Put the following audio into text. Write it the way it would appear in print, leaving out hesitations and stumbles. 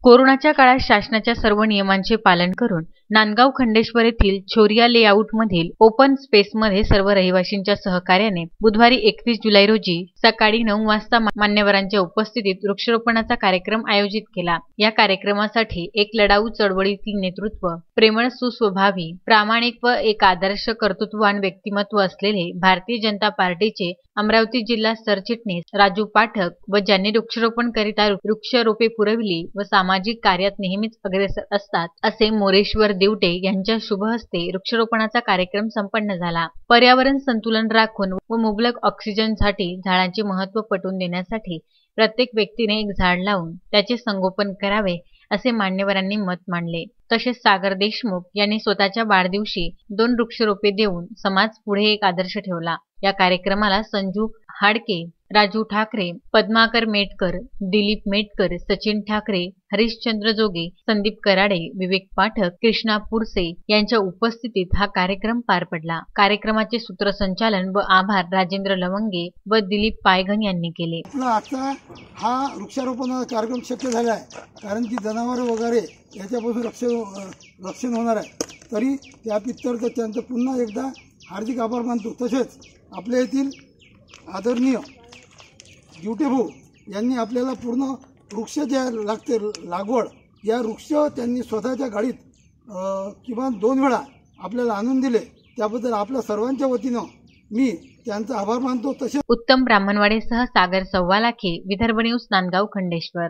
कोरोनाच्या काळात शासनाच्या सर्व नियमांचे पालन करून नांदगाव खंडेश्वर येथील छोरिया लेआउट मधील ओपन स्पेसमध्ये सर्व रहिवासींच्या सहकार्याने बुधवारी 31 जुलै रोजी सकाळी 9 वाजता मान्यवरांच्या उपस्थितीत वृक्षारोपणाचा कार्यक्रम आयोजित केला। या कार्यक्रमासाठी एक लढाऊ चळवळीतील नेतृत्व, प्रेमळ, सुस्वभावी, प्रामाणिक व एक आदर्श कर्तृत्ववान व्यक्तिमत्व असलेले भारतीय जनता पार्टीचे अमरावती जिल्हा सरचिटणीस राजू पाठक व ज्यांनी वृक्षारोपण करिता वृक्षरोपे पुरविली व सामाजिक कार्यात नेहमीच अग्रेसर असतात असे मोरेश्वर देवटे यांच्या शुभ हस्ते वृक्षारोपणाचा कार्यक्रम संपन्न झाला। पर्यावरण संतुलन राखून व मुबलक ऑक्सिजनसाठी झाडांचे महत्त्व पटवून देण्यासाठी प्रत्येक व्यक्तीने एक झाड लावून त्याचे संगोपन करावे असे मान्यवरांनी मत मांडले। तसेच सागर देशमुख यांनी स्वतःच्या वाढदिवशी 2 वृक्षरोपे देऊन समाज पुढे एक आदर्श ठेवला। या कार्यक्रमाला संजू हाडके, राजू ठाकरे, पद्माकर मेटकर, दिलीप मेटकर, सचिन ठाकरे, हरिश्चंद्र जोगे, संदीप कराडे, विवेक पाठक, कृष्णा पुरसे यांच्या उपस्थितीत हा कार्यक्रम पार पडला। कार्यक्रमाचे सूत्रसंचालन व आभार राजेंद्र लवंगे व दिलीप पायघन यांनी केले। आता हा वृक्षारोपण कार्यक्रम शक्य झाला आहे कारण की जनावर वगैरे याच्यापासून रक्षण होणार आहे। तरी त्या पित्तर्थ त्यांचं पुन्हा एकदा हार्दिक आभार मानतो। तसेच आपल्या येथील आदरणीय ड्युटे भाऊ यांनी आपल्याला पूर्ण वृक्ष जे लागते लागवड, या वृक्ष त्यांनी स्वतःच्या गाडीत किमान 2 वेळा आपल्याला आणून दिले, त्याबद्दल आपल्या सर्वांच्या वतीनं मी त्यांचा आभार मानतो। तसेच उत्तम ब्राह्मणवाडेसह सागर सव्वालाखे, विदर्भ न्यूज, नांदगाव खंडेश्वर।